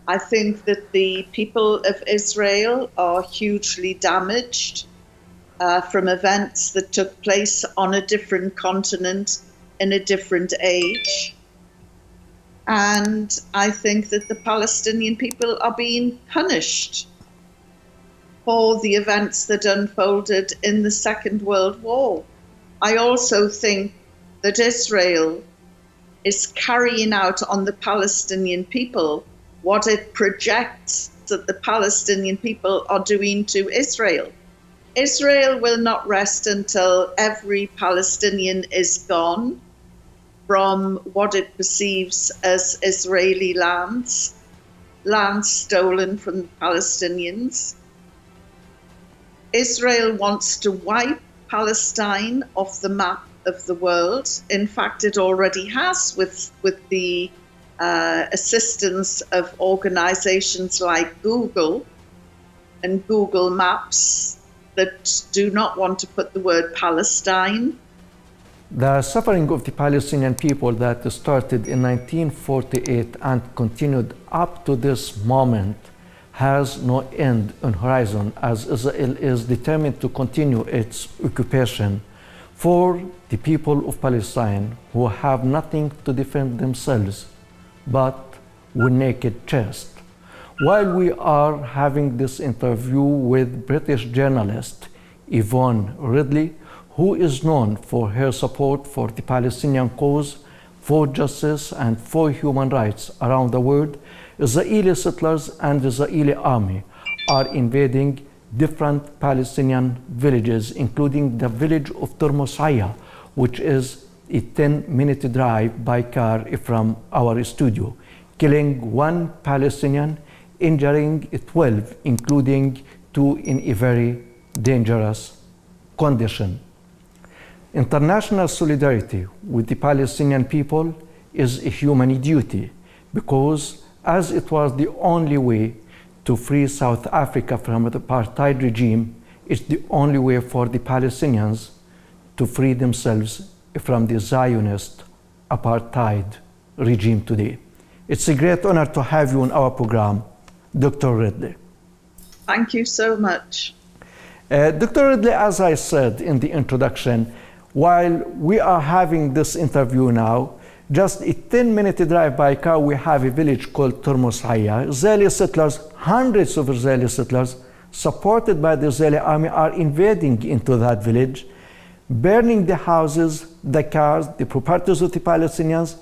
I think that the people of Israel are hugely damaged from events that took place on a different continent in a different age. And I think that the Palestinian people are being punished for the events that unfolded in the Second World War. I also think that Israel is carrying out on the Palestinian people what it projects that the Palestinian people are doing to Israel. Israel will not rest until every Palestinian is gone from what it perceives as Israeli lands stolen from the Palestinians. Israel wants to wipe Palestine off the map of the world. In fact, it already has with the assistance of organizations like Google and Google Maps that do not want to put the word Palestine. The suffering of the Palestinian people that started in 1948 and continued up to this moment has no end on horizon, as Israel is determined to continue its occupation for the people of Palestine who have nothing to defend themselves but with naked chest. While we are having this interview with British journalist Yvonne Ridley, who is known for her support for the Palestinian cause, for justice and for human rights around the world, Israeli settlers and the Israeli army are invading different Palestinian villages, including the village of Turmus Aya, which is a 10-minute drive by car from our studio, killing one Palestinian, injuring 12, including 2 in a very dangerous condition. International solidarity with the Palestinian people is a human duty, because as it was the only way to free South Africa from the apartheid regime, it's the only way for the Palestinians to free themselves from the Zionist apartheid regime today. It's a great honor to have you on our program, Dr. Ridley. Thank you so much. Dr. Ridley, as I said in the introduction, while we are having this interview now, just a 10-minute drive by car, we have a village called Turmus Aya. Israeli settlers, hundreds of Israeli settlers, supported by the Israeli army, are invading into that village, burning the houses, the cars, the properties of the Palestinians,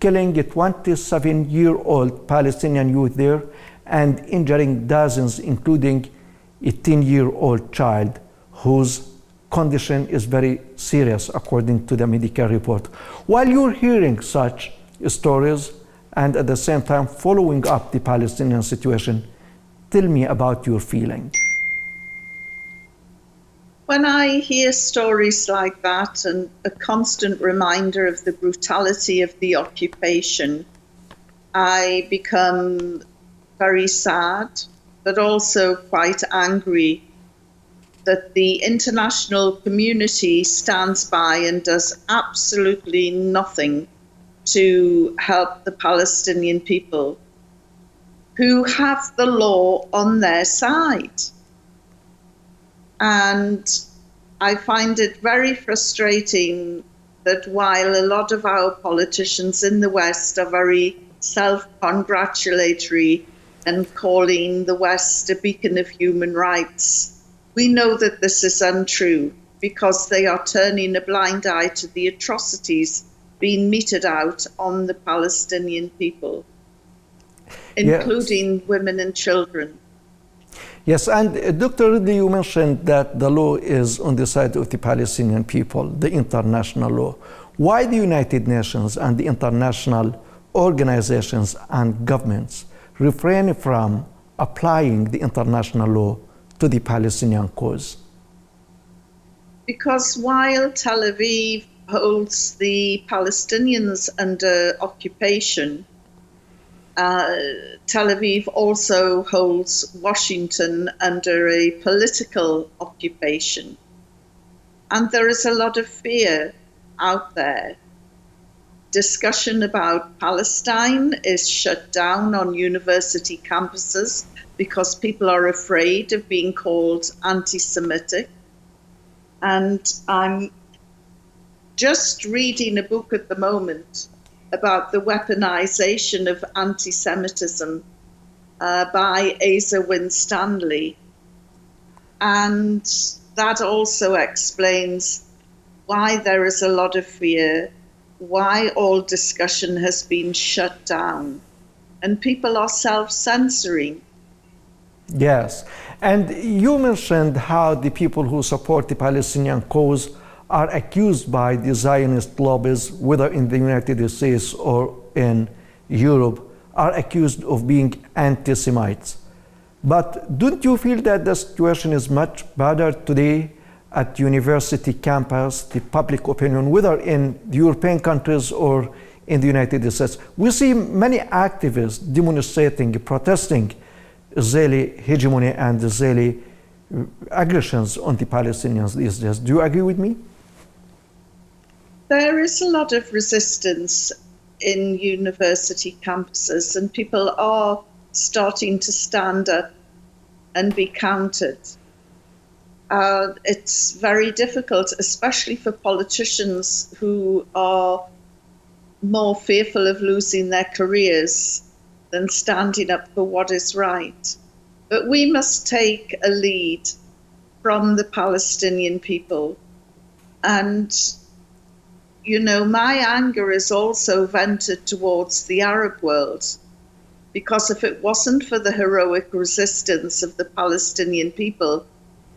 killing a 27-year-old Palestinian youth there, and injuring dozens, including a 10-year-old child whose condition is very serious according to the medical report. While you're hearing such stories and at the same time following up the Palestinian situation, tell me about your feeling. When I hear stories like that and a constant reminder of the brutality of the occupation, I become very sad, but also quite angry that the international community stands by and does absolutely nothing to help the Palestinian people who have the law on their side. And I find it very frustrating that while a lot of our politicians in the West are very self-congratulatory and calling the West a beacon of human rights, we know that this is untrue because they are turning a blind eye to the atrocities being meted out on the Palestinian people, including women and children. Yes, and Dr. Ridley, you mentioned that the law is on the side of the Palestinian people, the international law. Why the United Nations and the international organizations and governments refrain from applying the international law to the Palestinian cause? Because while Tel Aviv holds the Palestinians under occupation, Tel Aviv also holds Washington under a political occupation. And there is a lot of fear out there Discussion about Palestine is shut down on university campuses because people are afraid of being called anti-Semitic. And I'm just reading a book at the moment about the weaponization of anti-Semitism by Asa Winstanley. And that also explains why there is a lot of fear, why all discussion has been shut down, and people are self-censoring. Yes, and you mentioned how the people who support the Palestinian cause are accused by the Zionist lobbies, whether in the United States or in Europe, are accused of being anti-Semites. But don't you feel that the situation is much better today at university campus, the public opinion, whether in the European countries or in the United States? We see many activists demonstrating, protesting Israeli hegemony and Israeli aggressions on the Palestinians these days. Do you agree with me? There is a lot of resistance in university campuses, and people are starting to stand up and be counted. It's very difficult, especially for politicians who are more fearful of losing their careers than standing up for what is right. But we must take a lead from the Palestinian people. And, you know, my anger is also vented towards the Arab world, because if it wasn't for the heroic resistance of the Palestinian people,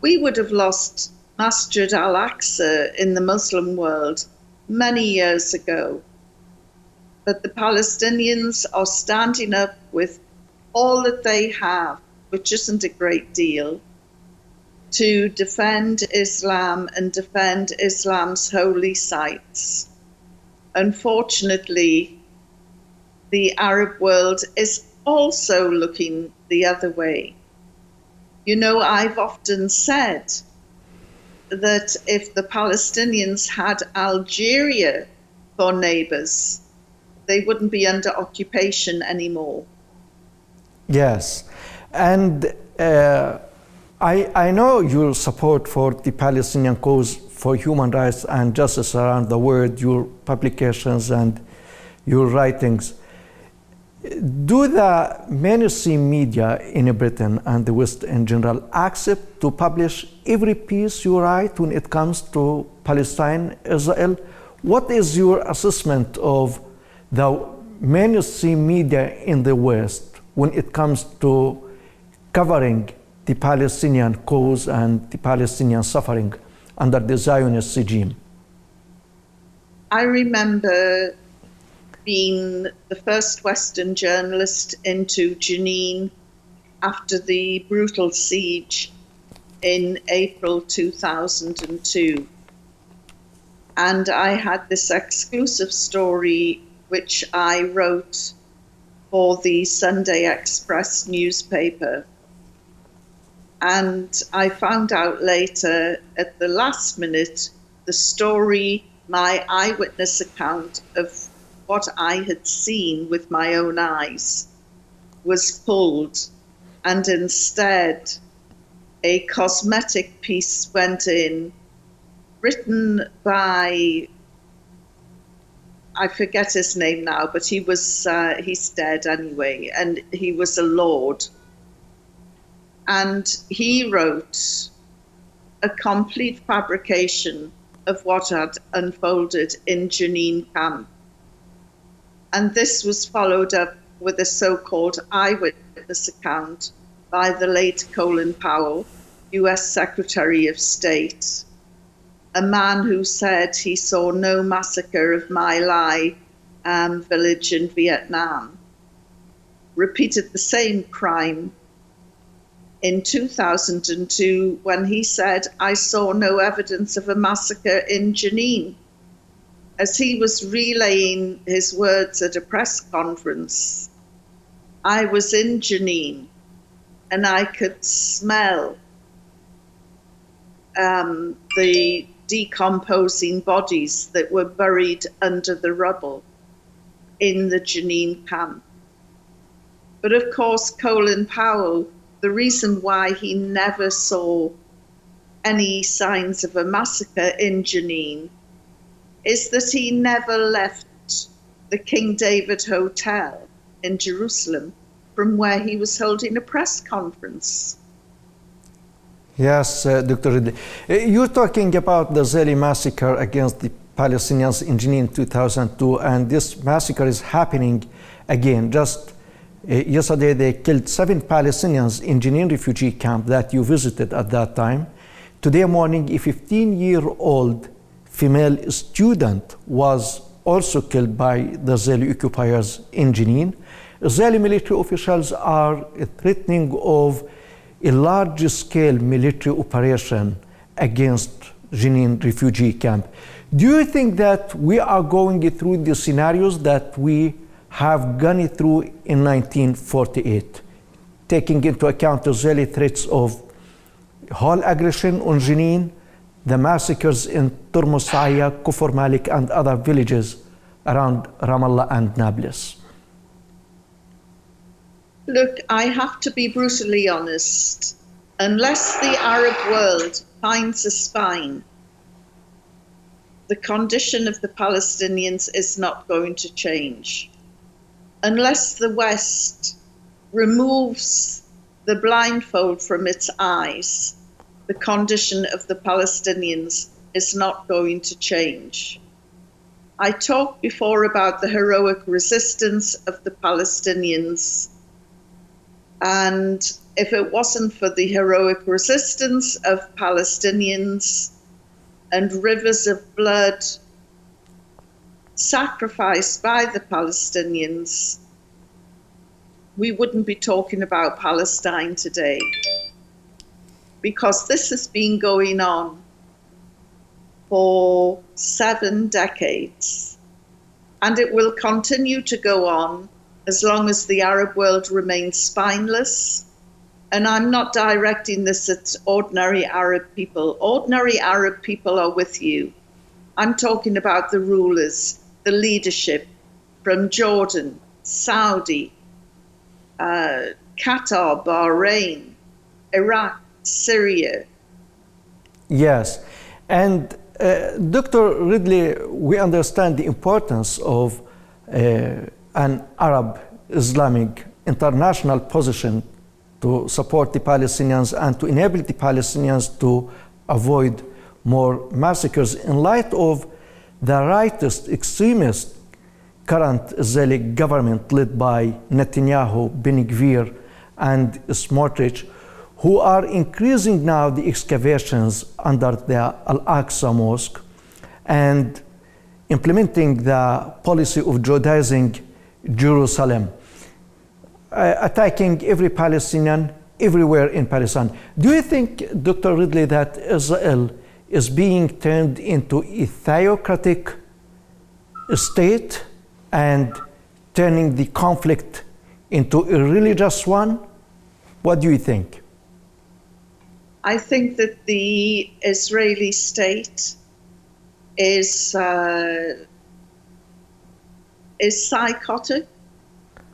we would have lost Masjid al-Aqsa in the Muslim world many years ago. But the Palestinians are standing up with all that they have, which isn't a great deal, to defend Islam and defend Islam's holy sites. Unfortunately, the Arab world is also looking the other way. You know, I've often said that if the Palestinians had Algeria for neighbors, they wouldn't be under occupation anymore. Yes, and I know your support for the Palestinian cause for human rights and justice around the world, your publications and your writings. Do the mainstream media in Britain and the West in general accept to publish every piece you write when it comes to Palestine, Israel? What is your assessment of the mainstream media in the West when it comes to covering the Palestinian cause and the Palestinian suffering under the Zionist regime? I remember being the first Western journalist into Jenin after the brutal siege in April 2002. And I had this exclusive story which I wrote for the Sunday Express newspaper. And I found out later at the last minute the story, my eyewitness account of what I had seen with my own eyes, was pulled, and instead a cosmetic piece went in, written by, I forget his name now, but he's dead anyway, and he was a lord. And he wrote a complete fabrication of what had unfolded in Jenin camp. And this was followed up with a so-called eyewitness account by the late Colin Powell, US Secretary of State, a man who said he saw no massacre of My Lai village in Vietnam, repeated the same crime in 2002 when he said, I saw no evidence of a massacre in Jenin. As he was relaying his words at a press conference, I was in Jenin and I could smell the decomposing bodies that were buried under the rubble. in the Jenin camp. But of course, Colin Powell, the reason why he never saw any signs of a massacre in Jenin is that he never left the King David Hotel in Jerusalem from where he was holding a press conference. Yes, Dr. Ridley. You're talking about the Israeli massacre against the Palestinians in Jenin 2002, and this massacre is happening again. Just yesterday, they killed 7 Palestinians in Jenin refugee camp that you visited at that time. Today morning, a 15-year-old female student was also killed by the Israeli occupiers in Jenin. Israeli military officials are threatening of a large-scale military operation against Jenin refugee camp. Do you think that we are going through the scenarios that we have gone through in 1948, taking into account Israeli threats of whole aggression on Jenin, the massacres in Turmus Aya, Kufr Malik, and other villages around Ramallah and Nablus? Look, I have to be brutally honest. Unless the Arab world finds a spine, the condition of the Palestinians is not going to change. Unless the West removes the blindfold from its eyes, the condition of the Palestinians is not going to change. I talked before about the heroic resistance of the Palestinians. And if it wasn't for the heroic resistance of Palestinians and rivers of blood sacrificed by the Palestinians, we wouldn't be talking about Palestine today. Because this has been going on for 7 decades. And it will continue to go on as long as the Arab world remains spineless. And I'm not directing this at ordinary Arab people. Ordinary Arab people are with you. I'm talking about the rulers, the leadership from Jordan, Saudi, Qatar, Bahrain, Iraq, Syria. Yes. And Dr. Ridley, we understand the importance of an Arab Islamic international position to support the Palestinians and to enable the Palestinians to avoid more massacres in light of the rightist extremist current Israeli government led by Netanyahu, Ben Gvir, and Smotrich, who are increasing now the excavations under the Al-Aqsa Mosque and implementing the policy of Judaizing Jerusalem, attacking every Palestinian everywhere in Palestine. Do you think, Dr. Ridley, that Israel is being turned into a theocratic state and turning the conflict into a religious one? What do you think? I think that the Israeli state is psychotic.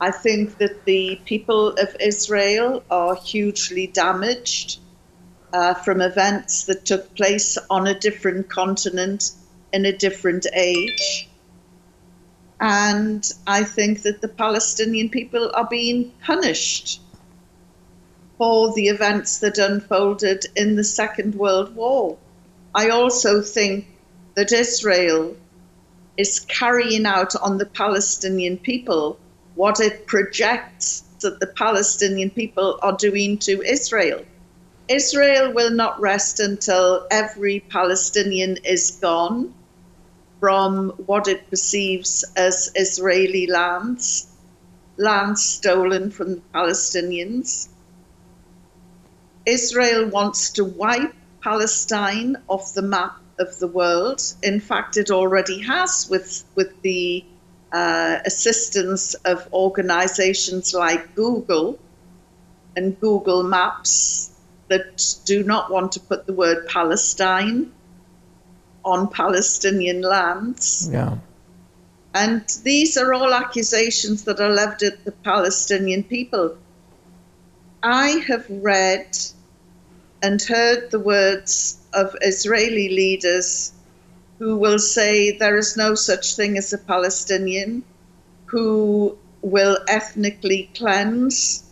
I think that the people of Israel are hugely damaged from events that took place on a different continent in a different age. And I think that the Palestinian people are being punished for the events that unfolded in the Second World War. I also think that Israel is carrying out on the Palestinian people what it projects that the Palestinian people are doing to Israel. Israel will not rest until every Palestinian is gone from what it perceives as Israeli lands stolen from the Palestinians. Israel wants to wipe Palestine off the map of the world. In fact, it already has with the assistance of organizations like Google and Google Maps that do not want to put the word Palestine on Palestinian lands. Yeah. And these are all accusations that are leveled at the Palestinian people. I have read and heard the words of Israeli leaders who will say there is no such thing as a Palestinian, who will ethnically cleanse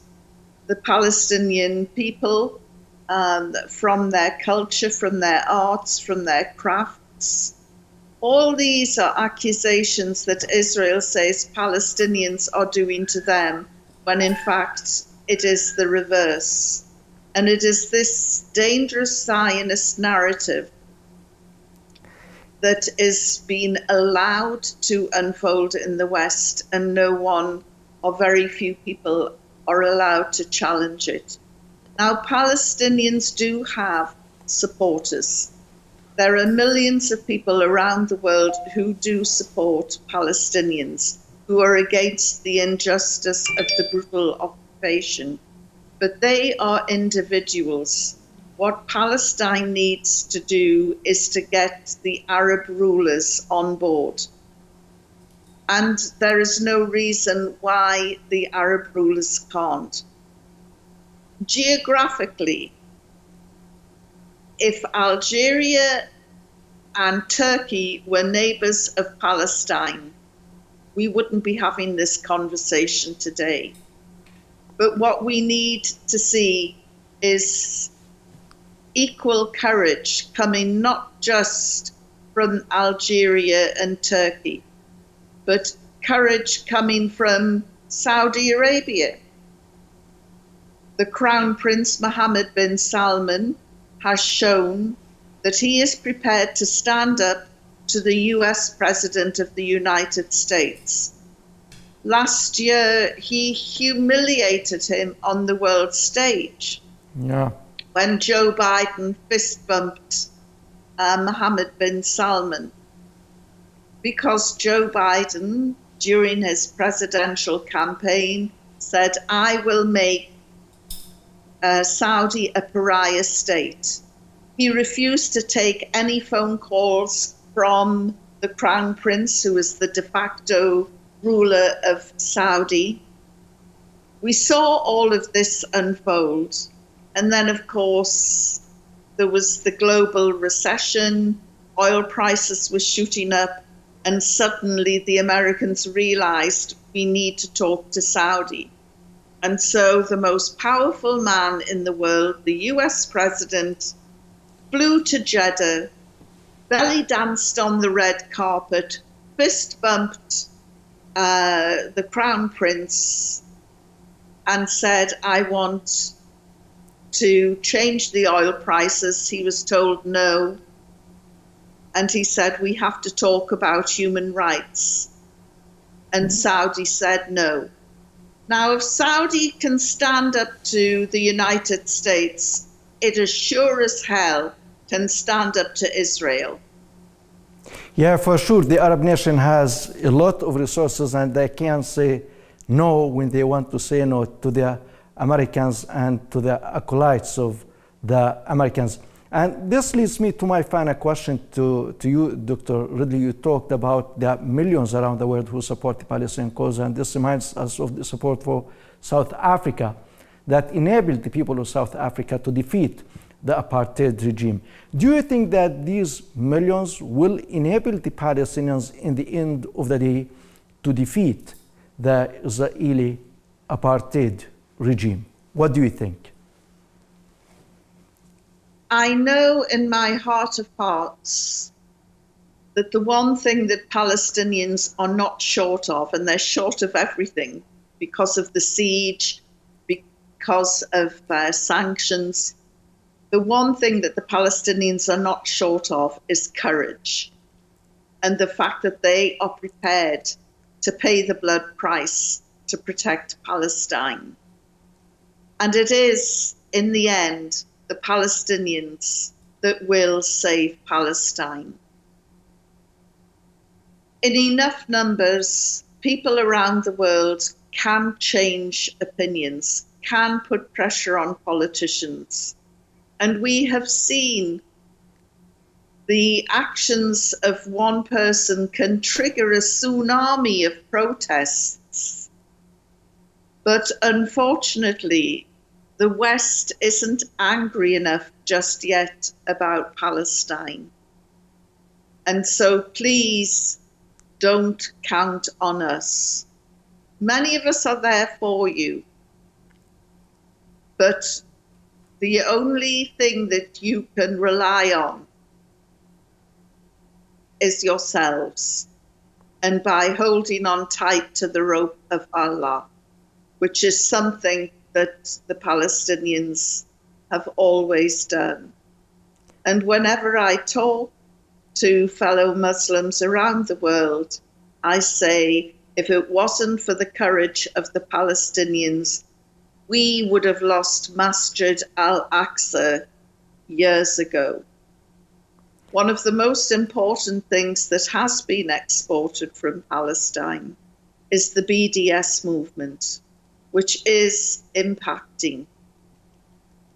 the Palestinian people from their culture, from their arts, from their crafts. All these are accusations that Israel says Palestinians are doing to them, when in fact it is the reverse. And it is this dangerous Zionist narrative that is being allowed to unfold in the West, and no one or very few people are allowed to challenge it. Now, Palestinians do have supporters. There are millions of people around the world who do support Palestinians, who are against the injustice of the brutal occupation. But they are individuals. What Palestine needs to do is to get the Arab rulers on board. And there is no reason why the Arab rulers can't. Geographically, if Algeria and Turkey were neighbors of Palestine, we wouldn't be having this conversation today. But what we need to see is equal courage coming not just from Algeria and Turkey, but courage coming from Saudi Arabia. The Crown Prince Mohammed bin Salman has shown that he is prepared to stand up to the US President of the United States. Last year, he humiliated him on the world stage. Yeah. When Joe Biden fist bumped Mohammed bin Salman, because Joe Biden, during his presidential campaign, said, I will make Saudi a pariah state. He refused to take any phone calls from the Crown Prince, who is the de facto ruler of Saudi. We saw all of this unfold. And then, of course, there was the global recession, oil prices were shooting up, and suddenly the Americans realized we need to talk to Saudi. And so the most powerful man in the world, the US president, flew to Jeddah, belly danced on the red carpet, fist bumped the Crown Prince, and said, I want to change the oil prices. He was told no. And he said, we have to talk about human rights. And Saudi said no. Now, if Saudi can stand up to the United States, it as sure as hell can stand up to Israel. Yeah, for sure. The Arab nation has a lot of resources, and they can say no when they want to say no to the Americans and to the acolytes of the Americans. And this leads me to my final question to you, Dr. Ridley. You talked about the millions around the world who support the Palestinian cause, and this reminds us of the support for South Africa that enabled the people of South Africa to defeat the apartheid regime. Do you think that these millions will enable the Palestinians in the end of the day to defeat the Israeli apartheid regime? What do you think? I know in my heart of hearts that the one thing that Palestinians are not short of, and they're short of everything because of the siege, because of sanctions, the one thing that the Palestinians are not short of is courage, and the fact that they are prepared to pay the blood price to protect Palestine. And it is, in the end, the Palestinians that will save Palestine. In enough numbers, people around the world can change opinions, can put pressure on politicians. And we have seen the actions of one person can trigger a tsunami of protests. But unfortunately, the West isn't angry enough just yet about Palestine. And so please don't count on us. Many of us are there for you. But the only thing that you can rely on is yourselves, and by holding on tight to the rope of Allah, which is something that the Palestinians have always done. And whenever I talk to fellow Muslims around the world, I say, if it wasn't for the courage of the Palestinians, we would have lost Masjid al-Aqsa years ago. One of the most important things that has been exported from Palestine is the BDS movement, which is impacting.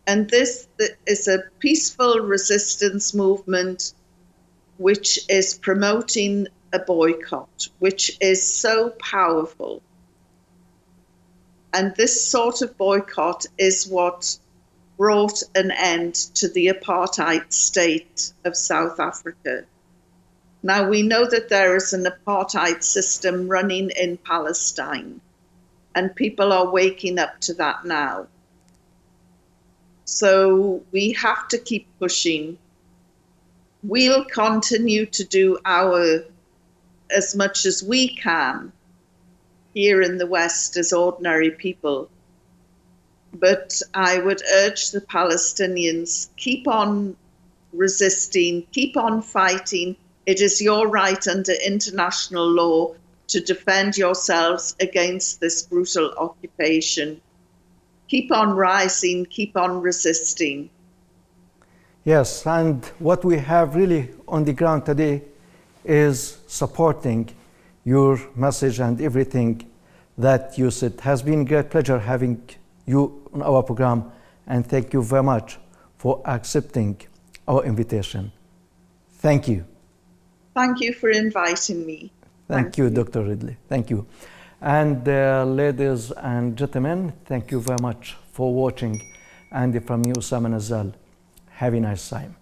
And this is a peaceful resistance movement which is promoting a boycott, which is so powerful. And this sort of boycott is what brought an end to the apartheid state of South Africa. Now, we know that there is an apartheid system running in Palestine, and people are waking up to that now. So we have to keep pushing. We'll continue to do as much as we can here in the West as ordinary people. But I would urge the Palestinians, keep on resisting, keep on fighting. It is your right under international law to defend yourselves against this brutal occupation. Keep on rising, keep on resisting. Yes, and what we have really on the ground today is supporting your message and everything that you said. It has been a great pleasure having you on our program, and thank you very much for accepting our invitation. Thank you. Thank you for inviting me. Thank you, Dr. Ridley. Thank you. And ladies and gentlemen, thank you very much for watching. And from you, Usama Nazal, have a nice time.